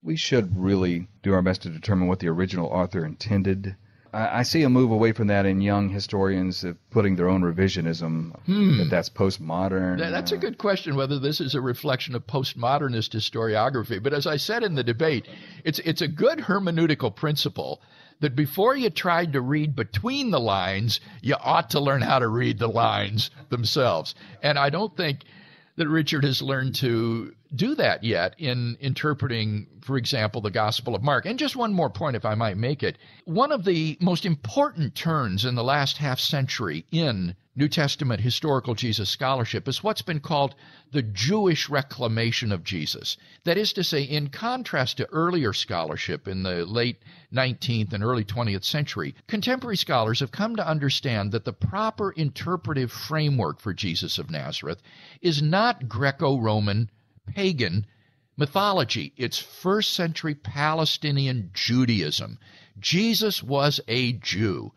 We should really do our best to determine what the original author intended. I see a move away from that in young historians of putting their own revisionism, that's postmodern. That's a good question, whether this is a reflection of postmodernist historiography. But as I said in the debate, it's a good hermeneutical principle that before you tried to read between the lines, you ought to learn how to read the lines themselves. And I don't think that Richard has learned to do that yet in interpreting, for example, the Gospel of Mark. And just one more point, if I might make it. One of the most important turns in the last half century in New Testament historical Jesus scholarship is what's been called the Jewish reclamation of Jesus. That is to say, in contrast to earlier scholarship in the late 19th and early 20th century, contemporary scholars have come to understand that the proper interpretive framework for Jesus of Nazareth is not Greco-Roman pagan mythology. It's first century Palestinian Judaism. Jesus was a Jew.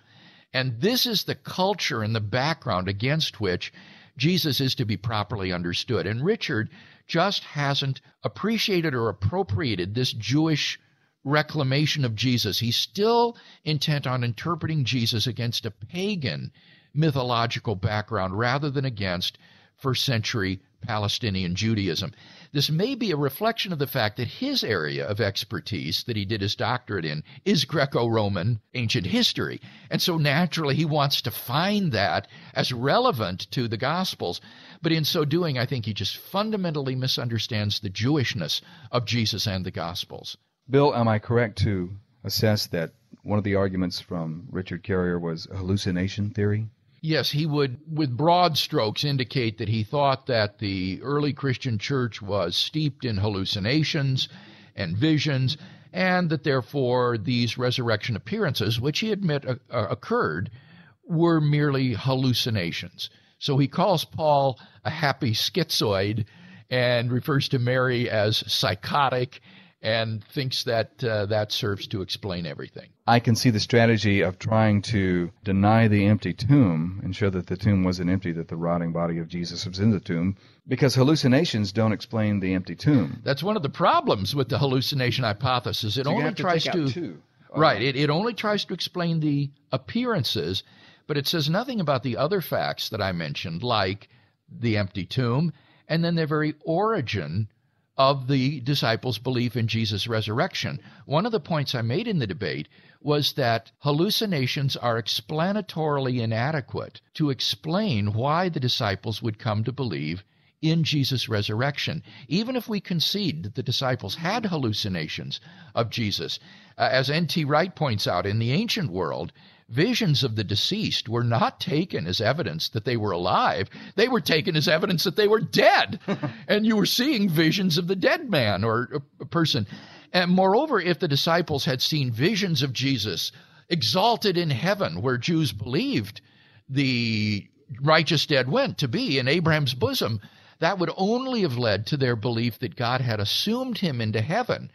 And this is the culture and the background against which Jesus is to be properly understood. And Richard just hasn't appreciated or appropriated this Jewish reclamation of Jesus. He's still intent on interpreting Jesus against a pagan mythological background rather than against first century Palestinian Judaism. This may be a reflection of the fact that his area of expertise that he did his doctorate in is Greco-Roman ancient history. And so naturally he wants to find that as relevant to the Gospels. But in so doing, I think he just fundamentally misunderstands the Jewishness of Jesus and the Gospels. Bill, am I correct to assess that one of the arguments from Richard Carrier was a hallucination theory? Yes, he would, with broad strokes, indicate that he thought that the early Christian church was steeped in hallucinations and visions, and that therefore these resurrection appearances, which he admit occurred, were merely hallucinations. So he calls Paul a happy schizoid and refers to Mary as psychotic, and thinks that that serves to explain everything. I can see the strategy of trying to deny the empty tomb and show that the tomb wasn't empty, that the rotting body of Jesus was in the tomb, because hallucinations don't explain the empty tomb. That's one of the problems with the hallucination hypothesis. It only tries to right. It only tries to explain the appearances, but it says nothing about the other facts that I mentioned, like the empty tomb, and then the very origin of the disciples' belief in Jesus' resurrection. One of the points I made in the debate was that hallucinations are explanatorily inadequate to explain why the disciples would come to believe in Jesus' resurrection. Even if we concede that the disciples had hallucinations of Jesus, as N.T. Wright points out, in the ancient world, visions of the deceased were not taken as evidence that they were alive. They were taken as evidence that they were dead. And you were seeing visions of the dead man or a person. And moreover, if the disciples had seen visions of Jesus exalted in heaven, where Jews believed the righteous dead went to be in Abraham's bosom, that would only have led to their belief that God had assumed him into heaven.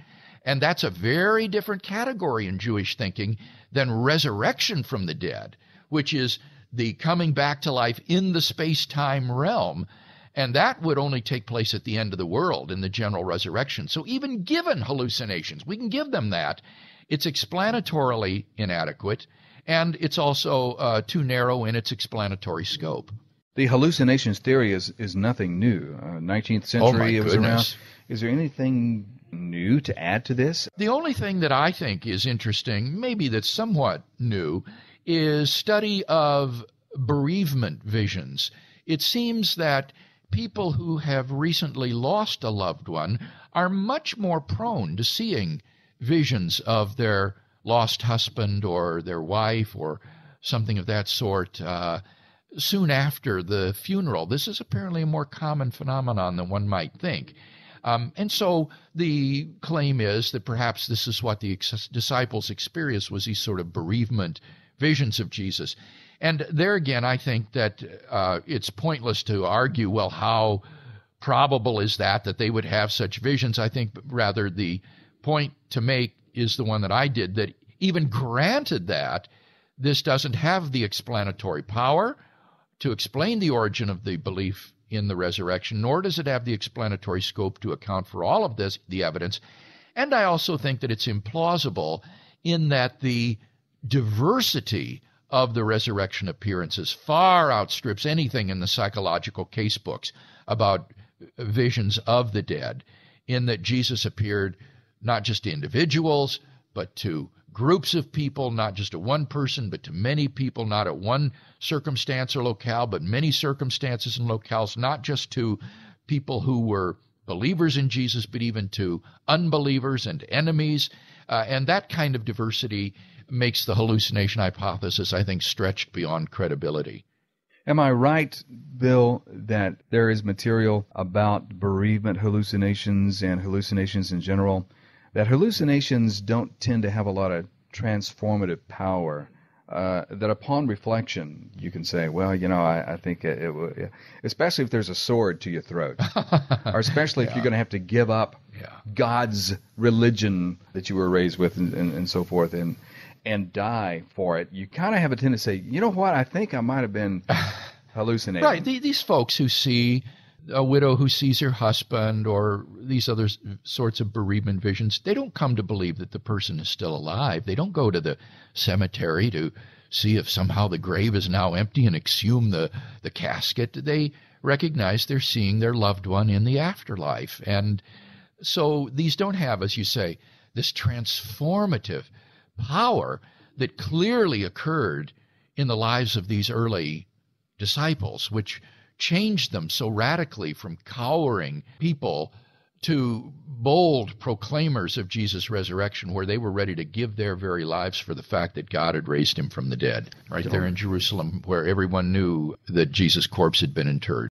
And that's a very different category in Jewish thinking than resurrection from the dead, which is the coming back to life in the space-time realm. And that would only take place at the end of the world in the general resurrection. So even given hallucinations, we can give them that. It's explanatorily inadequate, and it's also too narrow in its explanatory scope. The hallucinations theory is nothing new. 19th century, it was around. Is there anything new to add to this? The only thing that I think is interesting, maybe that's somewhat new, is study of bereavement visions. It seems that people who have recently lost a loved one are much more prone to seeing visions of their lost husband or their wife or something of that sort soon after the funeral. This is apparently a more common phenomenon than one might think. And so the claim is that perhaps this is what the disciples experienced, was these sort of bereavement visions of Jesus. And there again, I think that it's pointless to argue, well, how probable is that they would have such visions? I think rather the point to make is the one that I did, that even granted that this doesn't have the explanatory power to explain the origin of the belief in the resurrection, nor does it have the explanatory scope to account for all of this, the evidence. And I also think that it's implausible in that the diversity of the resurrection appearances far outstrips anything in the psychological case books about visions of the dead, in that Jesus appeared not just to individuals, but to groups of people, not just to one person, but to many people, not at one circumstance or locale, but many circumstances and locales, not just to people who were believers in Jesus, but even to unbelievers and enemies. And that kind of diversity makes the hallucination hypothesis, I think, stretched beyond credibility. Am I right, Bill, that there is material about bereavement hallucinations and hallucinations in general, that hallucinations don't tend to have a lot of transformative power, that upon reflection you can say, well, I think it would, especially if there's a sword to your throat, or especially if you're going to have to give up God's religion that you were raised with and so forth, and die for it, you kind of have a tendency to say, you know what, I think I might have been hallucinating. Right. These folks who see a widow who sees her husband or these other sorts of bereavement visions, they don't come to believe that the person is still alive. They don't go to the cemetery to see if somehow the grave is now empty and exhume the casket. They recognize they're seeing their loved one in the afterlife. And so these don't have, as you say, this transformative power that clearly occurred in the lives of these early disciples, which changed them so radically from cowering people to bold proclaimers of Jesus' resurrection, where they were ready to give their very lives for the fact that God had raised him from the dead, right there in Jerusalem, where everyone knew that Jesus' corpse had been interred.